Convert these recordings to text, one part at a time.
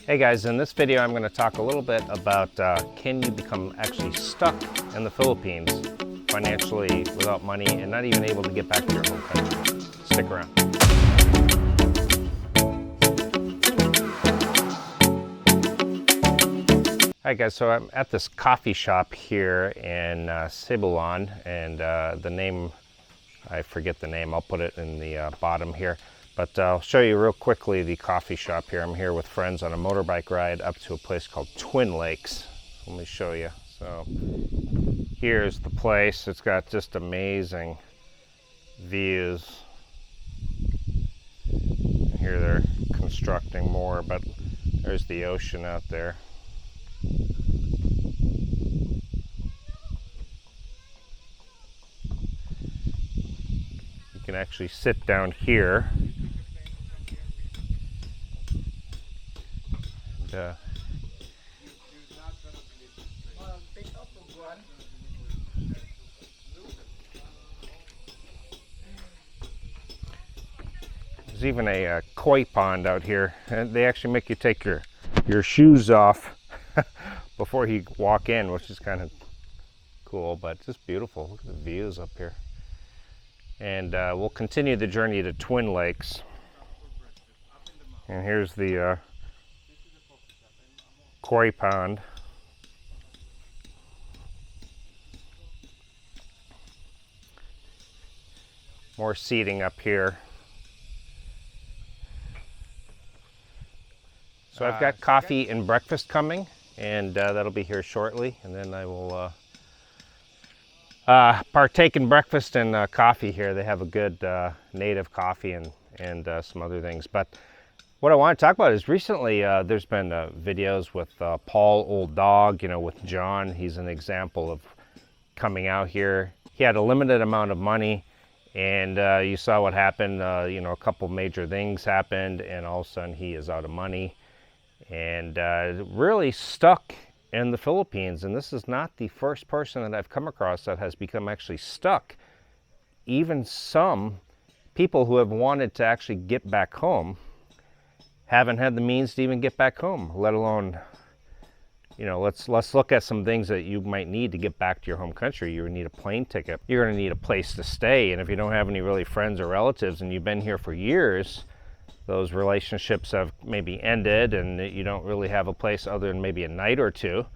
Hey guys, in this video I'm going to talk a little bit about can you become actually stuck in the Philippines financially without money and not even able to get back to your home country. Stick around. Alright guys, so I'm at this coffee shop here in Cebulan, and the name, I forget the name, I'll put it in the bottom here. But I'll show you real quickly the coffee shop here. I'm here with friends on a motorbike ride up to a place called Twin Lakes. Let me show you. So here's the place. It's got just amazing views. Here they're constructing more, but there's the ocean out there. You can actually sit down here. There's even a koi pond out here, and they actually make you take your shoes off before you walk in, which is kind of cool, but just beautiful. Look at the views up here. And we'll continue the journey to Twin Lakes. And here's the koi pond. More seating up here. So I've got coffee and breakfast coming, and that'll be here shortly, and then I will partake in breakfast and coffee here. They have a good native coffee and some other things. But what I want to talk about is recently there's been videos with Paul Old Dog, you know, with John. He's an example of coming out here. He had a limited amount of money, and you saw what happened. You know, a couple major things happened, and all of a sudden he is out of money and really stuck in the Philippines. And this is not the first person that I've come across that has become actually stuck. Even some people who have wanted to actually get back home haven't had the means to even get back home, let alone, you know, let's look at some things that you might need to get back to your home country. You would need a plane ticket. You're going to need a place to stay. And if you don't have any really friends or relatives and you've been here for years, those relationships have maybe ended and you don't really have a place other than maybe a night or two.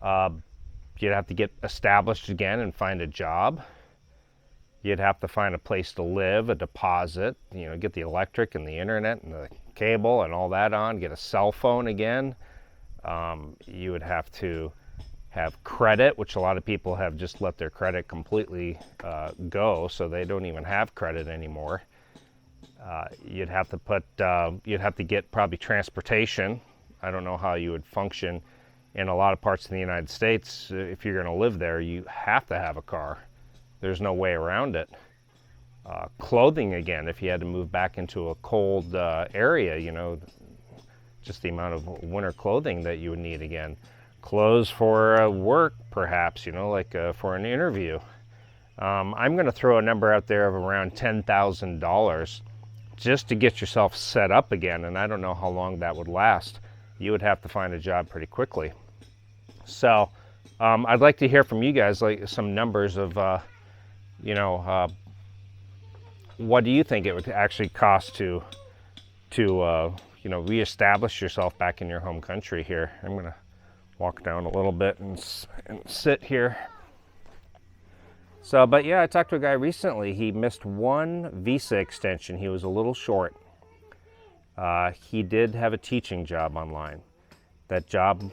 You'd have to get established again and find a job. You'd have to find a place to live, a deposit, you know, get the electric and the internet and the cable and all that on, get a cell phone again. You would have to have credit, which a lot of people have just let their credit completely go, so they don't even have credit anymore. You'd have to get probably transportation. I don't know how you would function in a lot of parts of the United States. If you're going to live there, you have to have a car. There's no way around it. Clothing again, if you had to move back into a cold area, you know, just the amount of winter clothing that you would need again. Clothes for work, perhaps, you know, like for an interview. I'm going to throw a number out there of around $10,000 just to get yourself set up again, and I don't know how long that would last. You would have to find a job pretty quickly. So I'd like to hear from you guys, like some numbers of, you know, what do you think it would actually cost to you know, reestablish yourself back in your home country here. I'm going to walk down a little bit and sit here. So, but yeah, I talked to a guy recently. He missed one visa extension. He was a little short. He did have a teaching job online. That job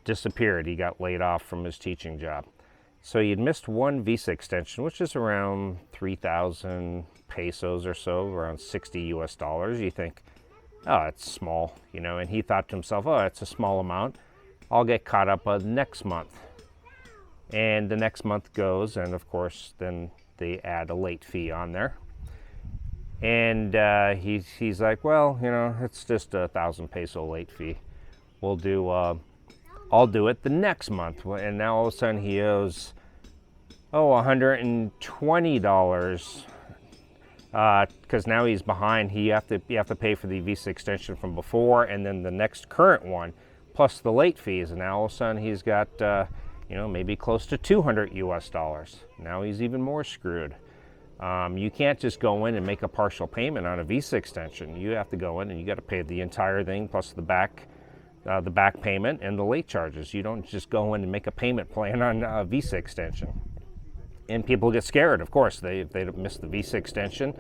disappeared. He got laid off from his teaching job. So he'd missed one visa extension, which is around 3,000 pesos or so, around 60 US dollars. You think, oh, it's small, you know, and he thought to himself, oh, it's a small amount. I'll get caught up next month. And the next month goes, and of course, then they add a late fee on there. And he's like, well, you know, it's just 1,000 peso late fee. I'll do it the next month. And now all of a sudden he owes, $120 because now he's behind. You have to pay for the visa extension from before, and then the next current one, plus the late fees. And now all of a sudden he's got maybe close to $200 US. Now he's even more screwed. You can't just go in and make a partial payment on a visa extension. You have to go in and you got to pay the entire thing plus the back payment and the late charges. You don't just go in and make a payment plan on a visa extension. And people get scared, of course. If they miss the visa extension,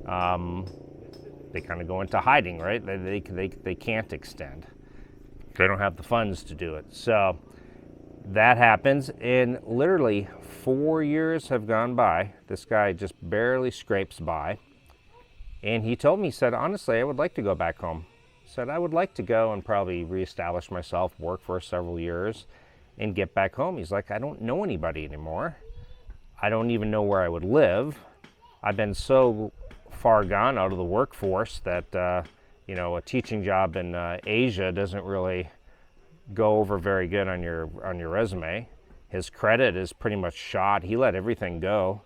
they kind of go into hiding, right? They can't extend. They don't have the funds to do it. So that happens, and literally 4 years have gone by. This guy just barely scrapes by. And he told me, he said, honestly, I would like to go back home. He said, I would like to go and probably reestablish myself, work for several years, and get back home. He's like, I don't know anybody anymore. I don't even know where I would live. I've been so far gone out of the workforce that a teaching job in Asia doesn't really go over very good on your resume. His credit is pretty much shot. He let everything go,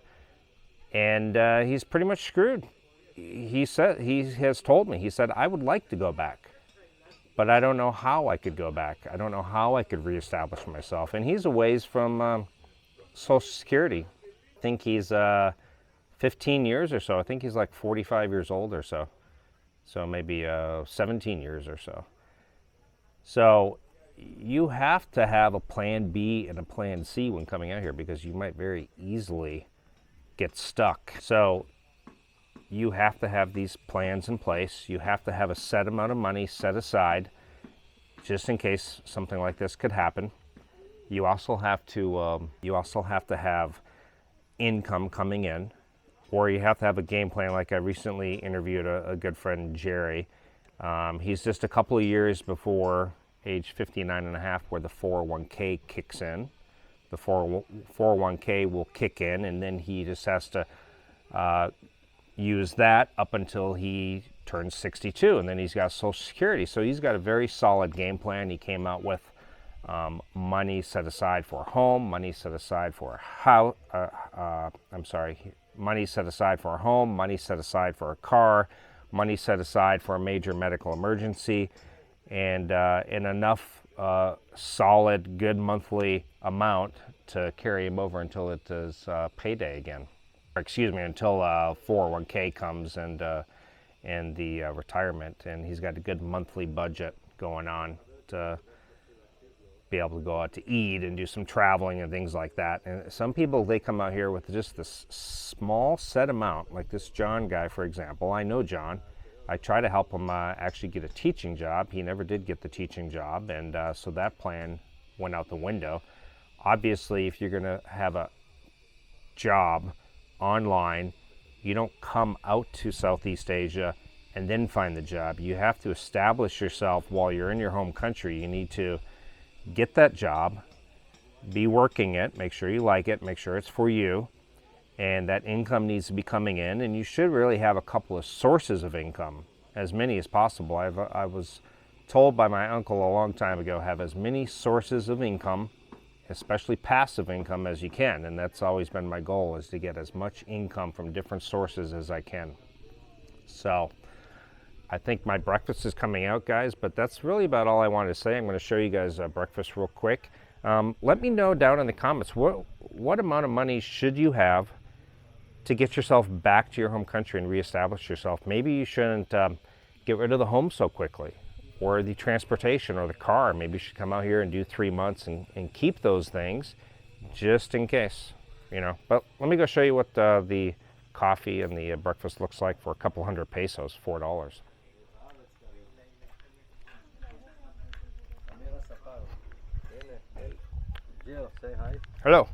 and he's pretty much screwed. He has told me. He said, I would like to go back, but I don't know how I could go back. I don't know how I could reestablish myself. And he's a ways from Social Security. I think he's 15 years or so. I think he's like 45 years old or so. So maybe 17 years or so. So you have to have a plan B and a plan C when coming out here, because you might very easily get stuck. So you have to have these plans in place. You have to have a set amount of money set aside just in case something like this could happen. You also have to have income coming in, or you have to have a game plan. Like I recently interviewed a good friend, Jerry. He's just a couple of years before age 59 and a half, where the 401k kicks in. The 401k will kick in, and then he just has to use that up until he turns 62, and then he's got Social Security. So he's got a very solid game plan. He came out with money set aside for a home, money set aside for a house, money set aside for a home, money set aside for a car, money set aside for a major medical emergency, and enough solid, good monthly amount to carry him over until it is payday again. Or excuse me, until 401k comes and the retirement, and he's got a good monthly budget going on to be able to go out to eat and do some traveling and things like that. And some people, they come out here with just this small set amount, like this John guy, for example. I know John. I try to help him actually get a teaching job. He never did get the teaching job, and so that plan went out the window. Obviously, if you're going to have a job online, you don't come out to Southeast Asia and then find the job. You have to establish yourself while you're in your home country. You need to get that job, be working it, make sure you like it, make sure it's for you, and that income needs to be coming in. And you should really have a couple of sources of income, as many as possible. I was told by my uncle a long time ago, have as many sources of income, especially passive income, as you can. And that's always been my goal, is to get as much income from different sources as I can. So I think my breakfast is coming out, guys, but that's really about all I wanted to say. I'm going to show you guys breakfast real quick. Let me know down in the comments, what amount of money should you have to get yourself back to your home country and reestablish yourself? Maybe you shouldn't get rid of the home so quickly, or the transportation, or the car. Maybe you should come out here and do 3 months and keep those things just in case, But let me go show you what the coffee and the breakfast looks like for a couple hundred pesos, $4. Say hi. Hello.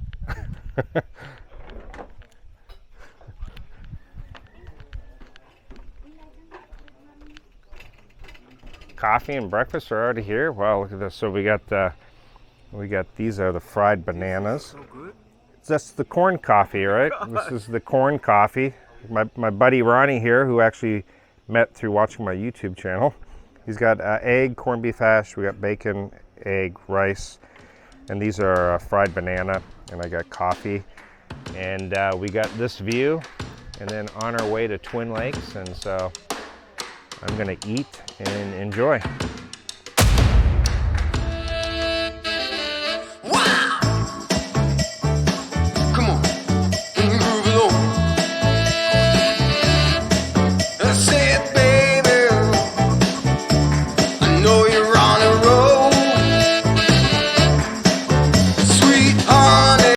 Coffee and breakfast are already here. Wow, look at this. So we got these are the fried bananas. So good. That's the corn coffee, right? This is the corn coffee. My buddy Ronnie here, who actually met through watching my YouTube channel. He's got egg, corned beef hash. We got bacon, egg, rice, and these are fried banana. And I got coffee, and we got this view. and then on our way to Twin Lakes. And so I'm gonna eat and enjoy.